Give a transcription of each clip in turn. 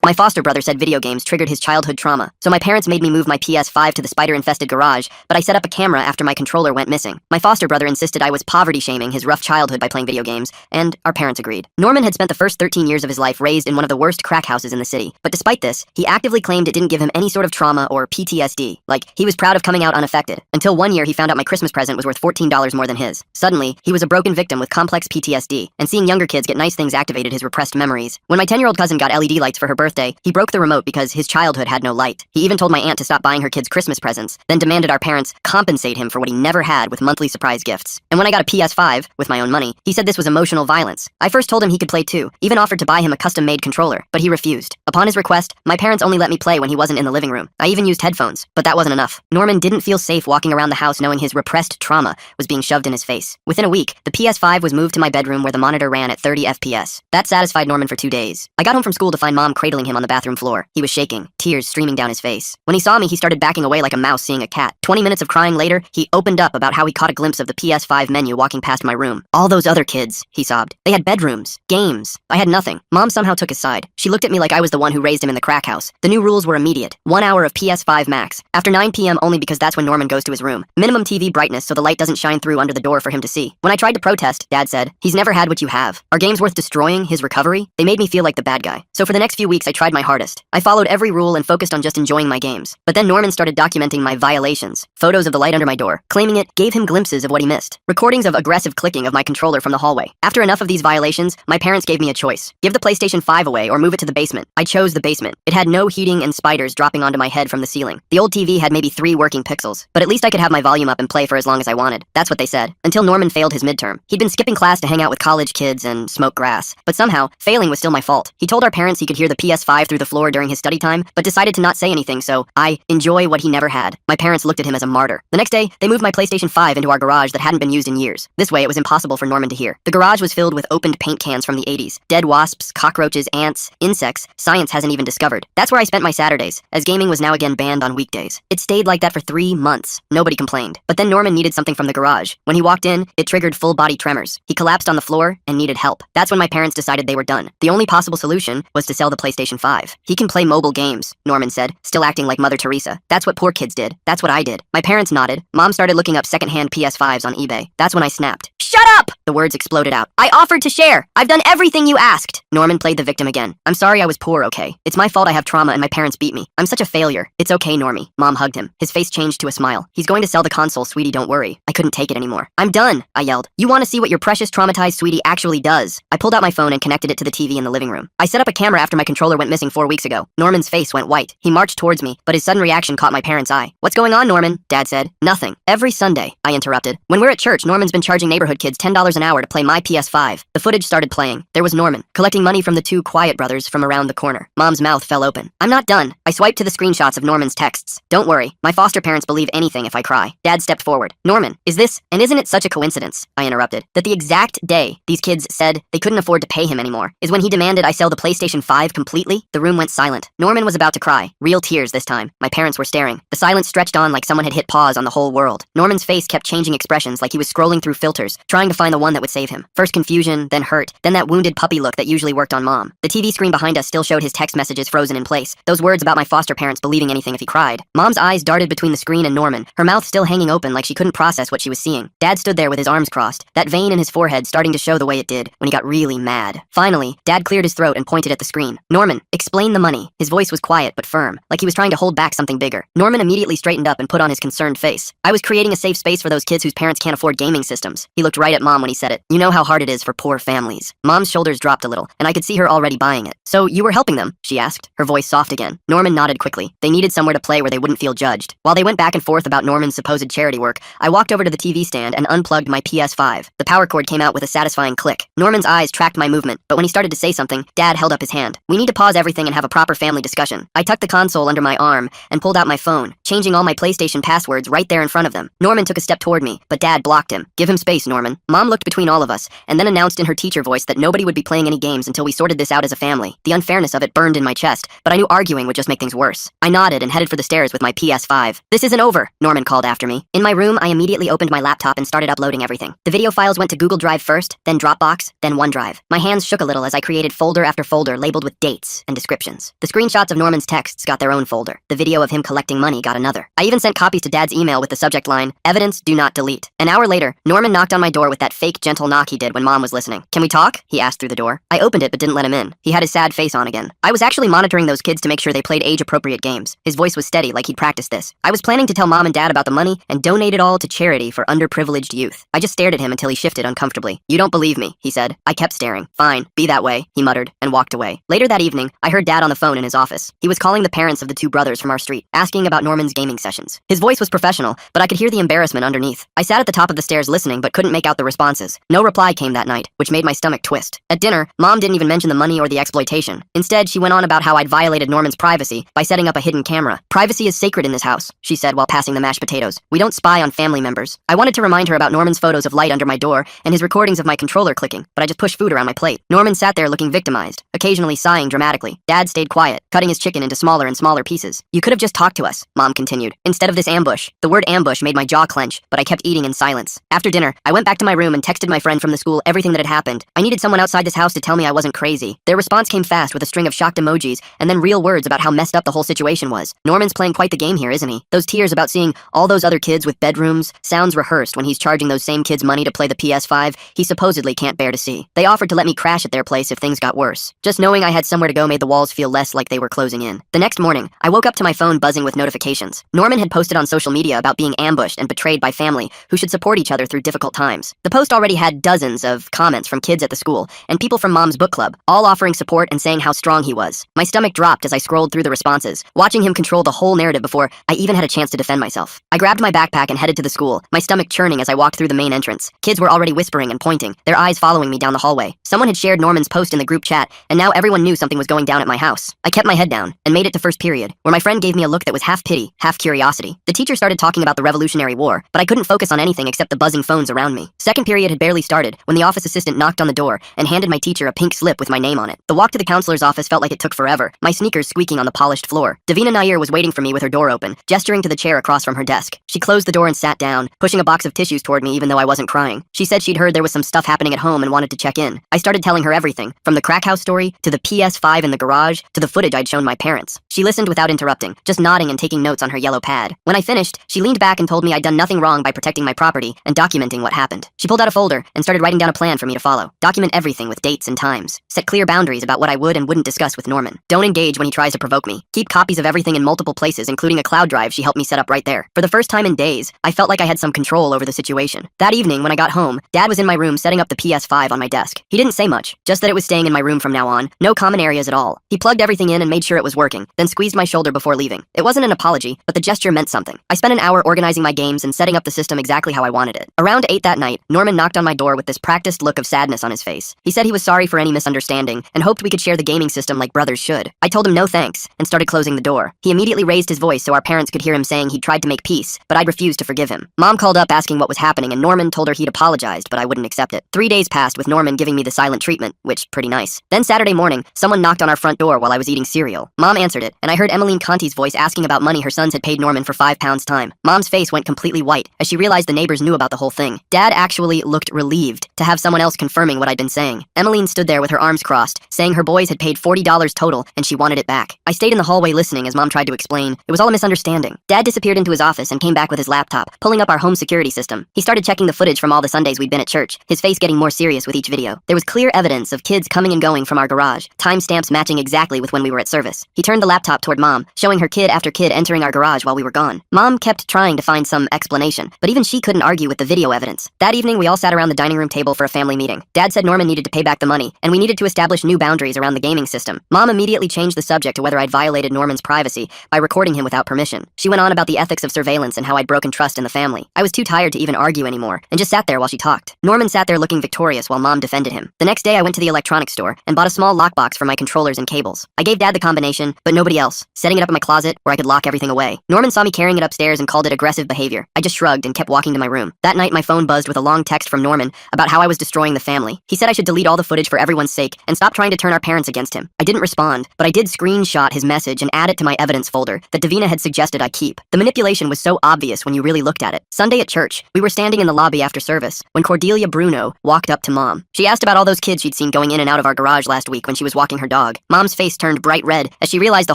My foster brother said video games triggered his childhood trauma, so my parents made me move my PS5 to the spider-infested garage, but I set up a camera after my controller went missing. My foster brother insisted I was poverty-shaming his rough childhood by playing video games, and our parents agreed. Norman had spent the first 13 years of his life raised in one of the worst crack houses in the city, but despite this, he actively claimed it didn't give him any sort of trauma or PTSD. Like, he was proud of coming out unaffected, until one year he found out my Christmas present was worth $14 more than his. Suddenly, he was a broken victim with complex PTSD, and seeing younger kids get nice things activated his repressed memories. When my 10-year-old cousin got LED lights for her birthday, he broke the remote because his childhood had no light. He even told my aunt to stop buying her kids Christmas presents, then demanded our parents compensate him for what he never had with monthly surprise gifts. And when I got a PS5, with my own money, he said this was emotional violence. I first told him he could play too, even offered to buy him a custom-made controller, but he refused. Upon his request, my parents only let me play when he wasn't in the living room. I even used headphones, but that wasn't enough. Norman didn't feel safe walking around the house knowing his repressed trauma was being shoved in his face. Within a week, the PS5 was moved to my bedroom where the monitor ran at 30 FPS. That satisfied Norman for 2 days. I got home from school to find Mom cradling him on the bathroom floor. He was shaking, tears streaming down his face. When he saw me, he started backing away like a mouse seeing a cat. 20 minutes of crying later, he opened up about how he caught a glimpse of the PS5 menu walking past my room. All those other kids, he sobbed. They had bedrooms, games. I had nothing. Mom somehow took his side. She looked at me like I was the one who raised him in the crack house. The new rules were immediate. 1 hour of PS5 max. After 9 p.m. only because that's when Norman goes to his room. Minimum TV brightness so the light doesn't shine through under the door for him to see. When I tried to protest, Dad said, "He's never had what you have. Are games worth destroying his recovery?" They made me feel like the bad guy. So for the next few weeks, I tried my hardest. I followed every rule and focused on just enjoying my games. But then Norman started documenting my violations. Photos of the light under my door, claiming it gave him glimpses of what he missed. Recordings of aggressive clicking of my controller from the hallway. After enough of these violations, my parents gave me a choice. Give the PlayStation 5 away or move it to the basement. I chose the basement. It had no heating and spiders dropping onto my head from the ceiling. The old TV had maybe 3 working pixels, but at least I could have my volume up and play for as long as I wanted. That's what they said. Until Norman failed his midterm. He'd been skipping class to hang out with college kids and smoke grass. But somehow, failing was still my fault. He told our parents he could hear the PS5 through the floor during his study time, but decided to not say anything, so I enjoy what he never had. My parents looked at him as a martyr. The next day, they moved my PlayStation 5 into our garage that hadn't been used in years. This way, it was impossible for Norman to hear. The garage was filled with opened paint cans from the 80s. Dead wasps, cockroaches, ants, insects science hasn't even discovered. That's where I spent my Saturdays, as gaming was now again banned on weekdays. It stayed like that for 3 months. Nobody complained. But then Norman needed something from the garage. When he walked in, it triggered full-body tremors. He collapsed on the floor and needed help. That's when my parents decided they were done. The only possible solution was to sell the PlayStation 5. He can play mobile games, Norman said, still acting like Mother Teresa. That's what poor kids did. That's what I did. My parents nodded. Mom started looking up secondhand PS5s on eBay. That's when I snapped. "Shut up!" The words exploded out. "I offered to share. I've done everything you asked." Norman played the victim again. "I'm sorry I was poor, okay? It's my fault I have trauma and my parents beat me. I'm such a failure. It's okay, Normie." Mom hugged him. His face changed to a smile. "He's going to sell the console, sweetie, don't worry." I couldn't take it anymore. "I'm done," I yelled. "You want to see what your precious traumatized sweetie actually does?" I pulled out my phone and connected it to the TV in the living room. I set up a camera after my controller went missing 4 weeks ago. Norman's face went white. He marched towards me, but his sudden reaction caught my parents' eye. "What's going on, Norman?" Dad said. "Nothing. Every Sunday," I interrupted. "When we're at church, Norman's been charging neighborhood kids $10 an hour to play my PS5. The footage started playing. There was Norman, collecting money from the 2 quiet brothers from around the corner. Mom's mouth fell open. "I'm not done." I swiped to the screenshots of Norman's texts. "Don't worry. My foster parents believe anything if I cry." Dad stepped forward. "Norman, is this, and isn't it such a coincidence," I interrupted, "that the exact day these kids said they couldn't afford to pay him anymore is when he demanded I sell the PlayStation 5 completely?" The room went silent. Norman was about to cry. Real tears this time. My parents were staring. The silence stretched on like someone had hit pause on the whole world. Norman's face kept changing expressions like he was scrolling through filters, trying to find the one that would save him. First confusion, then hurt, then that wounded puppy look that usually worked on Mom. The TV screen behind us still showed his text messages frozen in place. Those words about my foster parents believing anything if he cried. Mom's eyes darted between the screen and Norman, her mouth still hanging open like she couldn't process what she was seeing. Dad stood there with his arms crossed, that vein in his forehead starting to show the way it did when he got really mad. Finally, Dad cleared his throat and pointed at the screen. "Norman, explain the money." His voice was quiet but firm, like he was trying to hold back something bigger. Norman immediately straightened up and put on his concerned face. "I was creating a safe space for those kids whose parents can't afford gaming systems." He looked right at Mom when he said it. "You know how hard it is for poor families." Mom's shoulders dropped a little, and I could see her already buying it. "So you were helping them?" she asked, her voice soft again. Norman nodded quickly. They needed somewhere to play where they wouldn't feel judged. While they went back and forth about Norman's supposed charity work, I walked over to the TV stand and unplugged my PS5. The power cord came out with a satisfying click. Norman's eyes tracked my movement, but when he started to say something, Dad held up his hand. "We need to pause everything and have a proper family discussion." I tucked the console under my arm and pulled out my phone, changing all my PlayStation passwords right there in front of them. Norman took a step toward me, but Dad blocked him. "Give him space, Norman." Norman. Mom looked between all of us, and then announced in her teacher voice that nobody would be playing any games until we sorted this out as a family. The unfairness of it burned in my chest, but I knew arguing would just make things worse. I nodded and headed for the stairs with my PS5. "This isn't over," Norman called after me. In my room, I immediately opened my laptop and started uploading everything. The video files went to Google Drive first, then Dropbox, then OneDrive. My hands shook a little as I created folder after folder labeled with dates and descriptions. The screenshots of Norman's texts got their own folder. The video of him collecting money got another. I even sent copies to Dad's email with the subject line, "Evidence, do not delete." An hour later, Norman knocked on my door with that fake gentle knock he did when Mom was listening. "Can we talk?" he asked through the door. I opened it but didn't let him in. He had his sad face on again. "I was actually monitoring those kids to make sure they played age-appropriate games." His voice was steady, like he'd practiced this. "I was planning to tell Mom and Dad about the money and donate it all to charity for underprivileged youth." I just stared at him until he shifted uncomfortably. "You don't believe me," he said. I kept staring. "Fine, be that way," he muttered, and walked away. Later that evening, I heard Dad on the phone in his office. He was calling the parents of the two brothers from our street, asking about Norman's gaming sessions. His voice was professional, but I could hear the embarrassment underneath. I sat at the top of the stairs listening, but couldn't make out the responses. No reply came that night, which made my stomach twist. At dinner, Mom didn't even mention the money or the exploitation. Instead, she went on about how I'd violated Norman's privacy by setting up a hidden camera. "Privacy is sacred in this house," she said while passing the mashed potatoes. "We don't spy on family members." I wanted to remind her about Norman's photos of light under my door and his recordings of my controller clicking, but I just pushed food around my plate. Norman sat there looking victimized, occasionally sighing dramatically. Dad stayed quiet, cutting his chicken into smaller and smaller pieces. "You could have just talked to us," Mom continued, "instead of this ambush." The word ambush made my jaw clench, but I kept eating in silence. After dinner, I went back to my room and texted my friend from the school everything that had happened. I needed someone outside this house to tell me I wasn't crazy. Their response came fast with a string of shocked emojis and then real words about how messed up the whole situation was. "Norman's playing quite the game here, isn't he? Those tears about seeing all those other kids with bedrooms sounds rehearsed when he's charging those same kids money to play the PS5 he supposedly can't bear to see. They offered to let me crash at their place if things got worse. Just knowing I had somewhere to go made the walls feel less like they were closing in." The next morning, I woke up to my phone buzzing with notifications. Norman had posted on social media about being ambushed and betrayed by family who should support each other through difficult times. The post already had dozens of comments from kids at the school and people from Mom's book club, all offering support and saying how strong he was. My stomach dropped as I scrolled through the responses, watching him control the whole narrative before I even had a chance to defend myself. I grabbed my backpack and headed to the school, my stomach churning as I walked through the main entrance. Kids were already whispering and pointing, their eyes following me down the hallway. Someone had shared Norman's post in the group chat, and now everyone knew something was going down at my house. I kept my head down and made it to first period, where my friend gave me a look that was half pity, half curiosity. The teacher started talking about the Revolutionary War, but I couldn't focus on anything except the buzzing phones around me. Second period had barely started when the office assistant knocked on the door and handed my teacher a pink slip with my name on it. The walk to the counselor's office felt like it took forever, my sneakers squeaking on the polished floor. Davina Nair was waiting for me with her door open, gesturing to the chair across from her desk. She closed the door and sat down, pushing a box of tissues toward me even though I wasn't crying. She said she'd heard there was some stuff happening at home and wanted to check in. I started telling her everything, from the crack house story, to the PS5 in the garage, to the footage I'd shown my parents. She listened without interrupting, just nodding and taking notes on her yellow pad. When I finished, she leaned back and told me I'd done nothing wrong by protecting my property and documenting what happened. She pulled out a folder and started writing down a plan for me to follow. Document everything with dates and times. Set clear boundaries about what I would and wouldn't discuss with Norman. Don't engage when he tries to provoke me. Keep copies of everything in multiple places, including a cloud drive she helped me set up right there. For the first time in days, I felt like I had some control over the situation. That evening, when I got home, Dad was in my room setting up the PS5 on my desk. He didn't say much, just that it was staying in my room from now on, no common areas at all. He plugged everything in and made sure it was working, then squeezed my shoulder before leaving. It wasn't an apology, but the gesture meant something. I spent an hour organizing my games and setting up the system exactly how I wanted it. Around 8 that night, Norman knocked on my door with this practiced look of sadness on his face. He said he was sorry for any misunderstanding and hoped we could share the gaming system like brothers should. I told him no thanks and started closing the door. He immediately raised his voice so our parents could hear him saying he'd tried to make peace, but I'd refused to forgive him. Mom called up asking what was happening and Norman told her he'd apologized, but I wouldn't accept it. 3 days passed with Norman giving me the silent treatment, which pretty nice. Then Saturday morning, someone knocked on our front door while I was eating cereal. Mom answered it, and I heard Emmeline Conti's voice asking about money her sons had paid Norman for £5 time. Mom's face went completely white as she realized the neighbors knew about the whole thing. Dad actually looked relieved to have someone else confirming what I'd been saying. Emmeline stood there with her arms crossed, saying her boys had paid $40 total and she wanted it back. I stayed in the hallway listening as Mom tried to explain. It was all a misunderstanding. Dad disappeared into his office and came back with his laptop, pulling up our home security system. He started checking the footage from all the Sundays we'd been at church, his face getting more serious with each video. There was clear evidence of kids coming and going from our garage, timestamps matching exactly with when we were at service. He turned the laptop toward Mom, showing her kid after kid entering our garage while we were gone. Mom kept trying to find some explanation, but even she couldn't argue with the video evidence. That evening, we all sat around the dining room table for a family meeting. Dad said Norman needed to pay back the money, and we needed to establish new boundaries around the gaming system. Mom immediately changed the subject to whether I'd violated Norman's privacy by recording him without permission. She went on about the ethics of surveillance and how I'd broken trust in the family. I was too tired to even argue anymore, and just sat there while she talked. Norman sat there looking victorious while Mom defended him. The next day, I went to the electronics store and bought a small lockbox for my controllers and cables. I gave Dad the combination, but nobody else, setting it up in my closet where I could lock everything away. Norman saw me carrying it upstairs and called it aggressive behavior. I just shrugged and kept walking to my room. That night, my phone buzzed with with a long text from Norman about how I was destroying the family. He said I should delete all the footage for everyone's sake and stop trying to turn our parents against him. I didn't respond, but I did screenshot his message and add it to my evidence folder that Davina had suggested I keep. The manipulation was so obvious when you really looked at it. Sunday at church, we were standing in the lobby after service when Cordelia Bruno walked up to Mom. She asked about all those kids she'd seen going in and out of our garage last week when she was walking her dog. Mom's face turned bright red as she realized the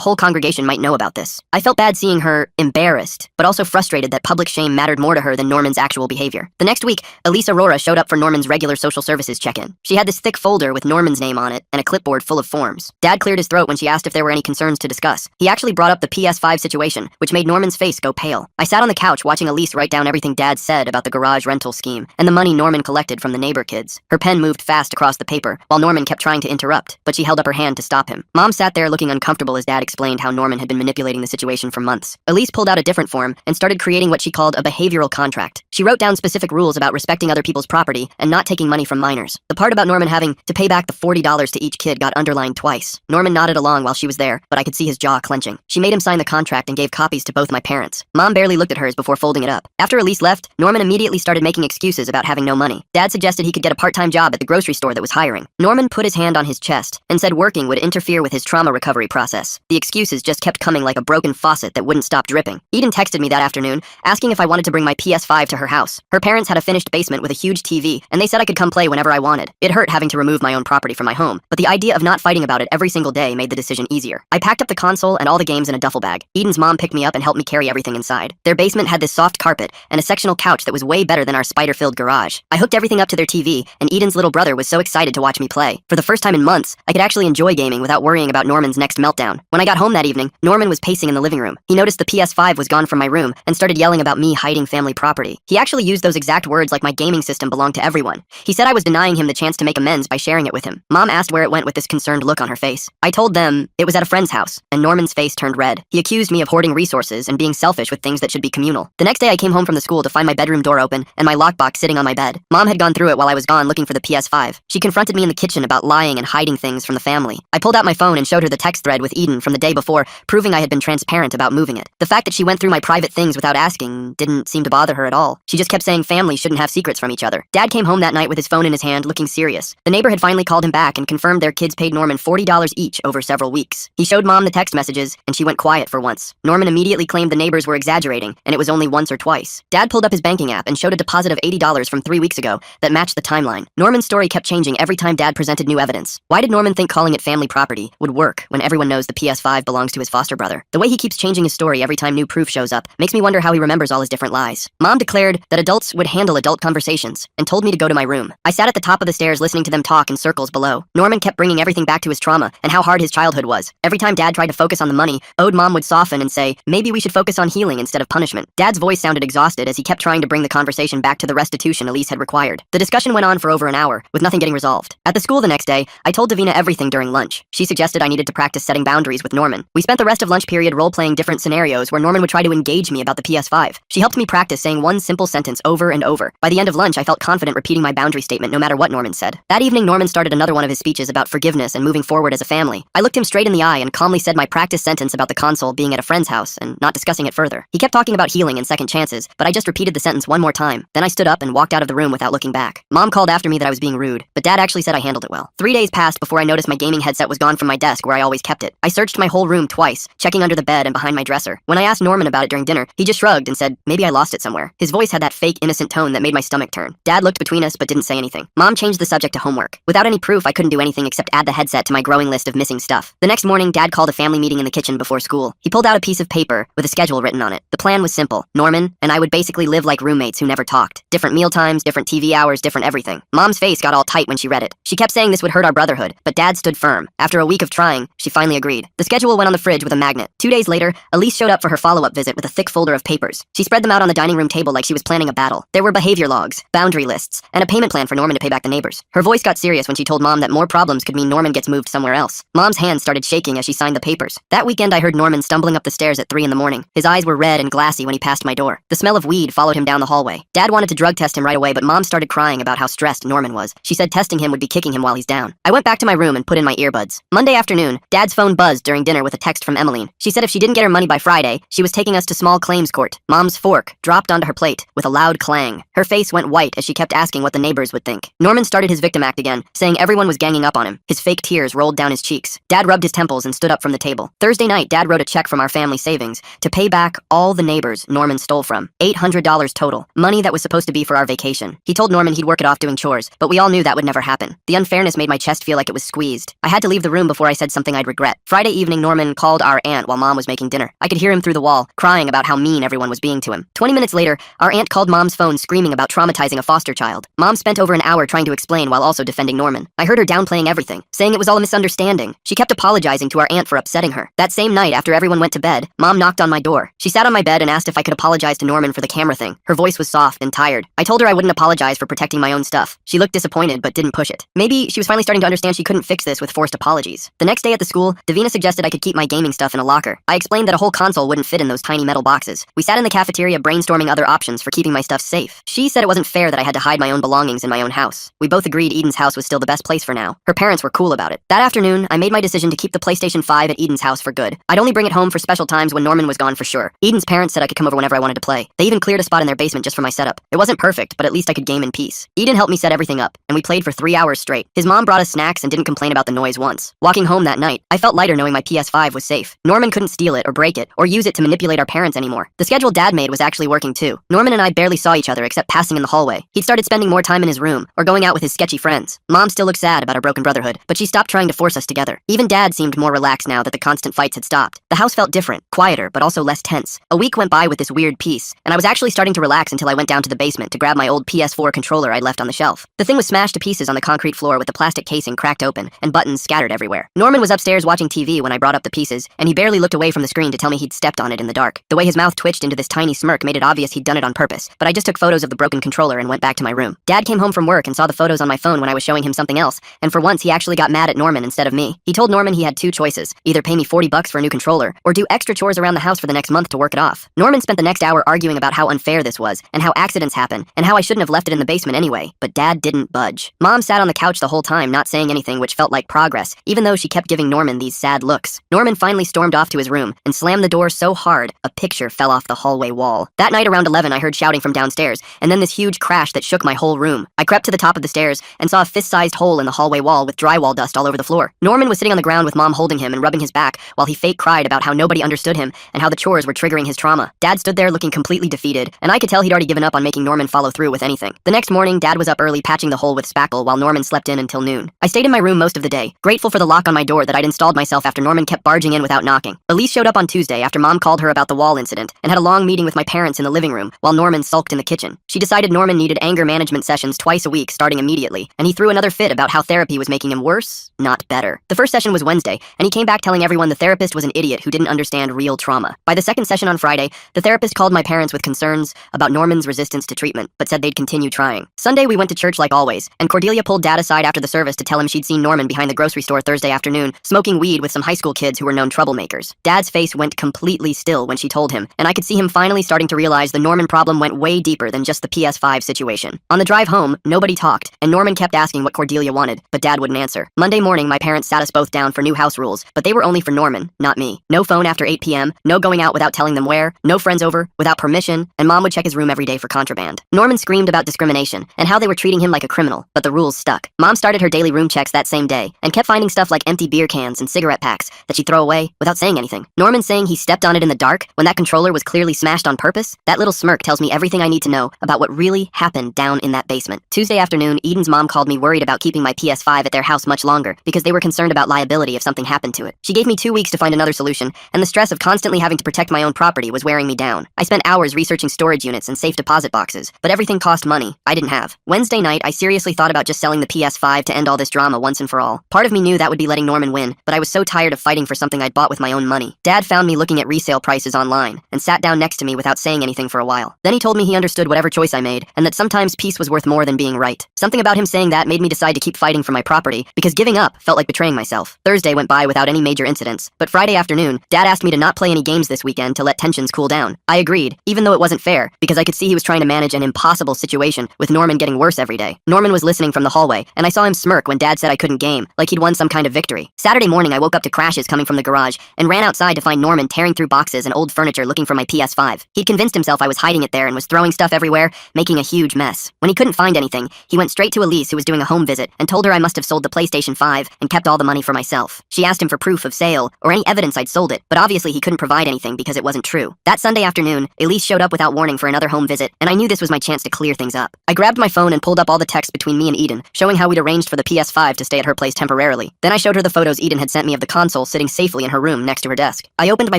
whole congregation might know about this. I felt bad seeing her embarrassed, but also frustrated that public shame mattered more to her than Norman's actual behavior. The next week, Elise Aurora showed up for Norman's regular social services check-in. She had this thick folder with Norman's name on it and a clipboard full of forms. Dad cleared his throat when she asked if there were any concerns to discuss. He actually brought up the PS5 situation, which made Norman's face go pale. I sat on the couch watching Elise write down everything Dad said about the garage rental scheme and the money Norman collected from the neighbor kids. Her pen moved fast across the paper, while Norman kept trying to interrupt, but she held up her hand to stop him. Mom sat there looking uncomfortable as Dad explained how Norman had been manipulating the situation for months. Elise pulled out a different form and started creating what she called a behavioral contract. She wrote down specific rules about respecting other people's property and not taking money from minors. The part about Norman having to pay back the $40 to each kid got underlined twice. Norman nodded along while she was there, but I could see his jaw clenching. She made him sign the contract and gave copies to both my parents. Mom barely looked at hers before folding it up. After Elise left, Norman immediately started making excuses about having no money. Dad suggested he could get a part-time job at the grocery store that was hiring. Norman put his hand on his chest and said working would interfere with his trauma recovery process. The excuses just kept coming like a broken faucet that wouldn't stop dripping. Eden texted me that afternoon, asking if I wanted to bring my PS5 to her house. Her parents had a finished basement with a huge TV, and they said I could come play whenever I wanted. It hurt having to remove my own property from my home, but the idea of not fighting about it every single day made the decision easier. I packed up the console and all the games in a duffel bag. Eden's mom picked me up and helped me carry everything inside. Their basement had this soft carpet and a sectional couch that was way better than our spider-filled garage. I hooked everything up to their TV, and Eden's little brother was so excited to watch me play. For the first time in months, I could actually enjoy gaming without worrying about Norman's next meltdown. When I got home that evening, Norman was pacing in the living room. He noticed the PS5 was gone from my room and started yelling about me hiding family property. He actually used those exact words like my gaming system belonged to everyone. He said I was denying him the chance to make amends by sharing it with him. Mom asked where it went with this concerned look on her face. I told them it was at a friend's house, and Norman's face turned red. He accused me of hoarding resources and being selfish with things that should be communal. The next day I came home from the school to find my bedroom door open and my lockbox sitting on my bed. Mom had gone through it while I was gone looking for the PS5. She confronted me in the kitchen about lying and hiding things from the family. I pulled out my phone and showed her the text thread with Eden from the day before, proving I had been transparent about moving it. The fact that she went through my private things without asking didn't seem to bother her at all. She just kept saying families shouldn't have secrets from each other. Dad came home that night with his phone in his hand, looking serious. The neighbor had finally called him back and confirmed their kids paid Norman $40 each over several weeks. He showed Mom the text messages, and she went quiet for once. Norman immediately claimed the neighbors were exaggerating, and it was only once or twice. Dad pulled up his banking app and showed a deposit of $80 from 3 weeks ago that matched the timeline. Norman's story kept changing every time Dad presented new evidence. Why did Norman think calling it family property would work when everyone knows the PS5 belongs to his foster brother? The way he keeps changing his story every time new proof shows up makes me wonder how he remembers all his different lies. Mom declared that adults would handle adult conversations and told me to go to my room. I sat at the top of the stairs listening to them talk in circles below. Norman kept bringing everything back to his trauma and how hard his childhood was. Every time Dad tried to focus on the money, Mom would soften and say, maybe we should focus on healing instead of punishment. Dad's voice sounded exhausted as he kept trying to bring the conversation back to the restitution Elise had required. The discussion went on for over an hour, with nothing getting resolved. At the school the next day, I told Davina everything during lunch. She suggested I needed to practice setting boundaries with Norman. We spent the rest of lunch period role-playing different scenarios where Norman would try to engage me about the PS5. She helped me practice saying one simple sentence over and over. By the end of lunch, I felt confident repeating my boundary statement no matter what Norman said. That evening, Norman started another one of his speeches about forgiveness and moving forward as a family. I looked him straight in the eye and calmly said my practice sentence about the console being at a friend's house and not discussing it further. He kept talking about healing and second chances, but I just repeated the sentence one more time. Then I stood up and walked out of the room without looking back. Mom called after me that I was being rude, but Dad actually said I handled it well. 3 days passed before I noticed my gaming headset was gone from my desk where I always kept it. I searched my whole room twice, checking under the bed and behind my dresser. When I asked Norman about it during dinner, he just shrugged and said, maybe I lost it somewhere. His voice had that fake, innocent tone that made my stomach turn. Dad looked between us but didn't say anything. Mom changed the subject to homework. Without any proof, I couldn't do anything except add the headset to my growing list of missing stuff. The next morning, Dad called a family meeting in the kitchen before school. He pulled out a piece of paper with a schedule written on it. The plan was simple. Norman and I would basically live like roommates who never talked. Different meal times, different TV hours, different everything. Mom's face got all tight when she read it. She kept saying this would hurt our brotherhood, but Dad stood firm. After a week of trying, she finally agreed. The schedule went on the fridge with a magnet. 2 days later, Elise showed up for her follow-up visit with a thick folder of papers. She spread them out on the dining room table like she was planning a battle. There were behavior logs, boundary lists, and a payment plan for Norman to pay back the neighbors. Her voice got serious when she told Mom that more problems could mean Norman gets moved somewhere else. Mom's hands started shaking as she signed the papers. That weekend I heard Norman stumbling up the stairs at 3 in the morning. His eyes were red and glassy when he passed my door. The smell of weed followed him down the hallway. Dad wanted to drug test him right away, but Mom started crying about how stressed Norman was. She said testing him would be kicking him while he's down. I went back to my room and put in my earbuds. Monday afternoon, Dad's phone buzzed during dinner with a text from Emmeline. She said if she didn't get her money by Friday, she was taking us to small claims court. Mom's fork dropped onto her plate with a loud clang. Her Her face went white as she kept asking what the neighbors would think. Norman started his victim act again, saying everyone was ganging up on him. His fake tears rolled down his cheeks. Dad rubbed his temples and stood up from the table. Thursday night, Dad wrote a check from our family savings to pay back all the neighbors Norman stole from. $800 total. Money that was supposed to be for our vacation. He told Norman he'd work it off doing chores, but we all knew that would never happen. The unfairness made my chest feel like it was squeezed. I had to leave the room before I said something I'd regret. Friday evening, Norman called our aunt while Mom was making dinner. I could hear him through the wall, crying about how mean everyone was being to him. 20 minutes later, our aunt called Mom's phone screaming about traumatizing a foster child. Mom spent over an hour trying to explain while also defending Norman. I heard her downplaying everything, saying it was all a misunderstanding. She kept apologizing to our aunt for upsetting her. That same night, after everyone went to bed, Mom knocked on my door. She sat on my bed and asked if I could apologize to Norman for the camera thing. Her voice was soft and tired. I told her I wouldn't apologize for protecting my own stuff. She looked disappointed but didn't push it. Maybe she was finally starting to understand she couldn't fix this with forced apologies. The next day at the school, Davina suggested I could keep my gaming stuff in a locker. I explained that a whole console wouldn't fit in those tiny metal boxes. We sat in the cafeteria brainstorming other options for keeping my stuff safe. She said it wasn't fair that I had to hide my own belongings in my own house. We both agreed Eden's house was still the best place for now. Her parents were cool about it. That afternoon, I made my decision to keep the PlayStation 5 at Eden's house for good. I'd only bring it home for special times when Norman was gone for sure. Eden's parents said I could come over whenever I wanted to play. They even cleared a spot in their basement just for my setup. It wasn't perfect, but at least I could game in peace. Eden helped me set everything up, and we played for 3 hours straight. His mom brought us snacks and didn't complain about the noise once. Walking home that night, I felt lighter knowing my PS5 was safe. Norman couldn't steal it or break it or use it to manipulate our parents anymore. The schedule Dad made was actually working too. Norman and I barely saw each other except passing in the hallway. He'd started spending more time in his room or going out with his sketchy friends. Mom still looked sad about our broken brotherhood, but she stopped trying to force us together. Even Dad seemed more relaxed now that the constant fights had stopped. The house felt different, quieter, but also less tense. A week went by with this weird peace, and I was actually starting to relax until I went down to the basement to grab my old PS4 controller I'd left on the shelf. The thing was smashed to pieces on the concrete floor with the plastic casing cracked open and buttons scattered everywhere. Norman was upstairs watching TV when I brought up the pieces, and he barely looked away from the screen to tell me he'd stepped on it in the dark. The way his mouth twitched into this tiny smirk made it obvious he'd done it on purpose, but I just took photos of the broken controller and went back to my room. Dad came home from work and saw the photos on my phone when I was showing him something else, and for once he actually got mad at Norman instead of me. He told Norman he had two choices, either pay me $40 for a new controller, or do extra chores around the house for the next month to work it off. Norman spent the next hour arguing about how unfair this was, and how accidents happen, and how I shouldn't have left it in the basement anyway, but Dad didn't budge. Mom sat on the couch the whole time, not saying anything, which felt like progress, even though she kept giving Norman these sad looks. Norman finally stormed off to his room and slammed the door so hard, a picture fell off the hallway wall. That night around 11, I heard shouting from downstairs, and then this huge crash that shook my whole room. I crept to the top of the stairs and saw a fist-sized hole in the hallway wall with drywall dust all over the floor. Norman was sitting on the ground with Mom holding him and rubbing his back while he fake cried about how nobody understood him and how the chores were triggering his trauma. Dad stood there looking completely defeated, and I could tell he'd already given up on making Norman follow through with anything. The next morning, Dad was up early patching the hole with spackle while Norman slept in until noon. I stayed in my room most of the day, grateful for the lock on my door that I'd installed myself after Norman kept barging in without knocking. Elise showed up on Tuesday after Mom called her about the wall incident and had a long meeting with my parents in the living room while Norman sulked in the kitchen. She decided Norman needed anger management sessions twice a week starting immediately, and he threw another fit about how therapy was making him worse, not better. The first session was Wednesday, and he came back telling everyone the therapist was an idiot who didn't understand real trauma. By the second session on Friday, the therapist called my parents with concerns about Norman's resistance to treatment, but said they'd continue trying. Sunday, we went to church like always, and Cordelia pulled Dad aside after the service to tell him she'd seen Norman behind the grocery store Thursday afternoon, smoking weed with some high school kids who were known troublemakers. Dad's face went completely still when she told him, and I could see him finally starting to realize the Norman problem went way deeper than just the PS5 situation. On the drive home, nobody talked, and Norman kept asking what Cordelia wanted, but Dad wouldn't answer. Monday morning, my parents sat us both down for new house rules, but they were only for Norman, not me. No phone after 8 p.m., no going out without telling them where, no friends over without permission, and Mom would check his room every day for contraband. Norman screamed about discrimination and how they were treating him like a criminal, but the rules stuck. Mom started her daily room checks that same day and kept finding stuff like empty beer cans and cigarette packs that she'd throw away without saying anything. Norman saying he stepped on it in the dark when that controller was clearly smashed on purpose? That little smirk tells me everything I need to know about what really happened down in that basement. Tuesday afternoon, Eden's mom called me worried about keeping my PS5 at their house much longer because they were concerned about liability if something happened to it. She gave me 2 weeks to find another solution, and the stress of constantly having to protect my own property was wearing me down. I spent hours researching storage units and safe deposit boxes, but everything cost money I didn't have. Wednesday night, I seriously thought about just selling the PS5 to end all this drama once and for all. Part of me knew that would be letting Norman win, but I was so tired of fighting for something I'd bought with my own money. Dad found me looking at resale prices online and sat down next to me without saying anything for a while. Then he told me he understood whatever choice I made and that sometimes peace was worth more than being right. Something about him saying that made me decide to keep fighting for my property because giving up felt like betraying myself. Thursday went by without any major incidents, but Friday afternoon, Dad asked me to not play any games this weekend to let tensions cool down. I agreed, even though it wasn't fair, because I could see he was trying to manage an impossible situation with Norman getting worse every day. Norman was listening from the hallway, and I saw him smirk when Dad said I couldn't game, like he'd won some kind of victory. Saturday morning, I woke up to crashes coming from the garage and ran outside to find Norman tearing through boxes and old furniture looking for my PS5. He'd convinced himself I was hiding it there and was throwing stuff everywhere, making a huge mess. When he couldn't find anything, he went straight to Elise, who was doing a home visit, and told her I must have sold the PlayStation 5 and kept all the money for myself. She asked him for proof of sale or any evidence I'd sold it, but obviously he couldn't provide anything because it wasn't true. That Sunday afternoon, Elise showed up without warning for another home visit, and I knew this was my chance to clear things up. I grabbed my phone and pulled up all the texts between me and Eden, showing how we'd arranged for the PS5 to stay at her place temporarily. Then I showed her the photos Eden had sent me of the console sitting safely in her room next to her desk. I opened my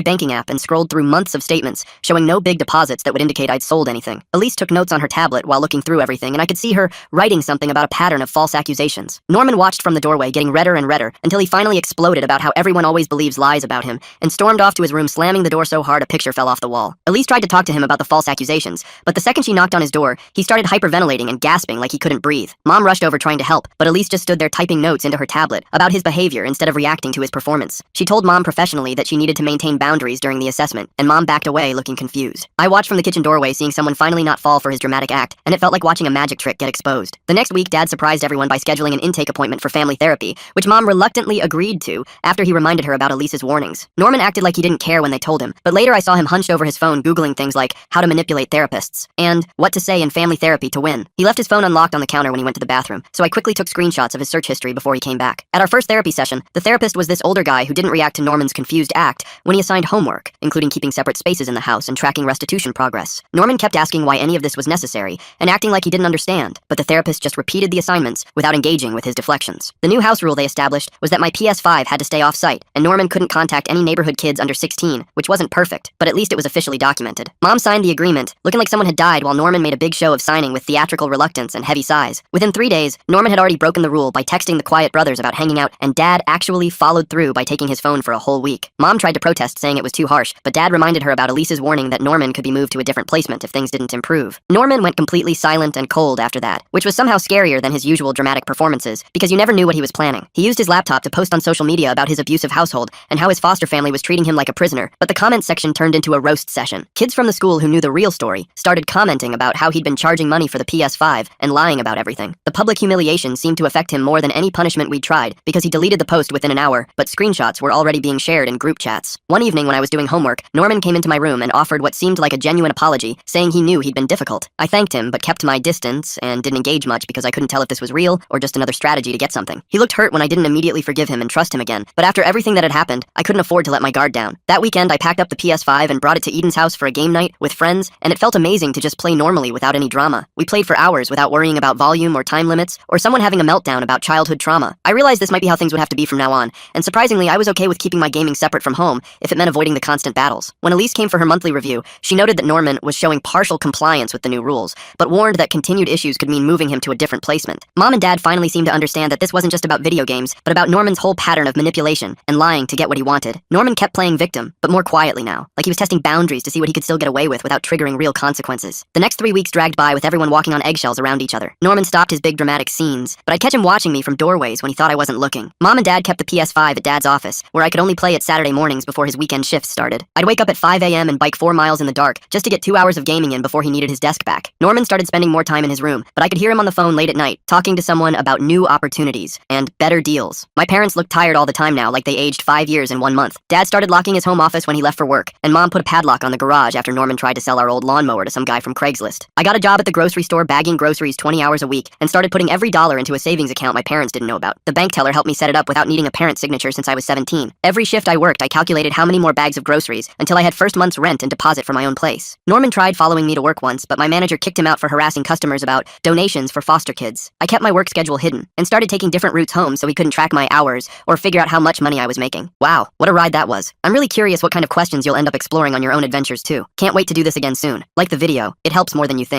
banking app and scrolled through months of statements, showing no big deposits that would indicate I'd sold anything. Elise took notes on her tablet while looking through everything, and I could see her writing something about a pattern of false accusations. Norman watched from the doorway, getting redder and redder, until he finally exploded about how everyone always believes lies about him, and stormed off to his room, slamming the door so hard a picture fell off the wall. Elise tried to talk to him about the false accusations, but the second she knocked on his door, he started hyperventilating and gasping like he couldn't breathe. Mom rushed over trying to help, but Elise just stood there typing notes into her tablet about his behavior instead of reacting to his performance. She told Mom professionally that she needed to maintain boundaries during the assessment, and Mom backed away looking confused. I watched from the kitchen doorway, seeing someone finally not fall for his dramatic act, and it felt like watching a magic trick get exposed. The next week, Dad surprised everyone by scheduling an intake appointment for family therapy, which Mom reluctantly agreed to after he reminded her about Elise's warnings. Norman acted like he didn't care when they told him, but later I saw him hunched over his phone Googling things like how to manipulate therapists and what to say in family therapy to win. He left his phone unlocked on the counter when he went to the bathroom, so I quickly took screenshots of his search history before he came back. At our first therapy session, the therapist was this older guy who didn't react to Norman's confused act when he assigned homework, including keeping separate spaces in the house and tracking restitution progress. Norman kept asking why any of this was necessary and acting like he didn't understand, but the therapist just repeated the assignments without engaging with his deflections. The new house rule they established was that my PS5 had to stay off-site, and Norman couldn't contact any neighborhood kids under 16, which wasn't perfect, but at least it was officially documented. Mom signed the agreement, looking like someone had died, while Norman made a big show of signing with theatrical reluctance and heavy sighs. Within 3 days, Norman had already broken the rule by texting the quiet brothers about hanging out, and Dad actually followed through by taking his phone for a whole week. Mom tried to protest, saying it was too harsh, but Dad reminded her about Elise's warning that Norman could be moved to a different placement if things didn't improve. Norman went completely silent and cold after that, which was somehow scarier than his usual dramatic performances, because you never knew what he was planning. He used his laptop to post on social media about his abusive household and how his foster family was treating him like a prisoner, but the comments section turned into a roast session. Kids from the school who knew the real story started commenting about how he'd been charging money for the PS5 and lying about everything. The public humiliation seemed to affect him more than any punishment we'd tried, because he deleted the post within an hour, but screenshots were already being shared in group chats. One evening when I was doing homework, Norman came into my room and offered what seemed like a genuine apology, saying he knew he'd been difficult. I thanked him, but kept my distance and didn't engage much because I couldn't tell if this was real or just another strategy to get something. He looked hurt when I didn't immediately forgive him and trust him again, but after everything that had happened, I couldn't afford to let my guard down. That weekend, I packed up the PS5 and brought it to Eden's house for a game night with friends, and it felt amazing to just play normally without any drama. We played for hours without worrying about volume or time limits, or someone having a meltdown about childhood trauma. I realized this might be how things would have to be from now on, and surprisingly, I was okay with keeping my gaming separate from home if it meant avoiding the constant battles. When Elise came for her monthly review, she noted that Norman was showing partial compliance with the new rules, but warned that continued issues could mean moving him to a different placement. Mom and Dad finally seemed to understand that this wasn't just about video games, but about Norman's whole pattern of manipulation and lying to get what he wanted. Norman kept playing victim, but more quietly now, like he was testing boundaries to see what he could still get away with without triggering real consequences. The next 3 weeks dragged by with everyone walking on eggshells around each other. Norman stopped his big dramatic scenes, but I'd catch him watching me from doorways when he thought I wasn't looking. Mom and Dad kept the PS5 at Dad's office, where I could only play it Saturday mornings before his weekend shifts started. I'd wake up at 5 a.m. and bike 4 miles in the dark just to get 2 hours of gaming in before he needed his desk back. Norman started spending more time in his room, but I could hear him on the phone late at night, talking to someone about new opportunities and better deals. My parents looked tired all the time now, like they aged 5 years in 1 month. Dad started locking his home office when he left for work, and Mom put a padlock on the garage after Norman tried to sell our old lawnmower to some guy from Craigslist. I got a job at the grocery store bagging groceries 20 hours a week and started putting every dollar into a savings account my parents didn't know about. The bank teller helped me set it up without needing a parent signature since I was 17. Every shift I worked, I calculated how many more bags of groceries until I had first month's rent and deposit for my own place. Norman tried following me to work once, but my manager kicked him out for harassing customers about donations for foster kids. I kept my work schedule hidden and started taking different routes home so he couldn't track my hours or figure out how much money I was making. Wow, what a ride that was. I'm really curious what kind of questions you'll end up exploring on your own adventures too. Can't wait to do this again soon. Like the video, it helps more than you think.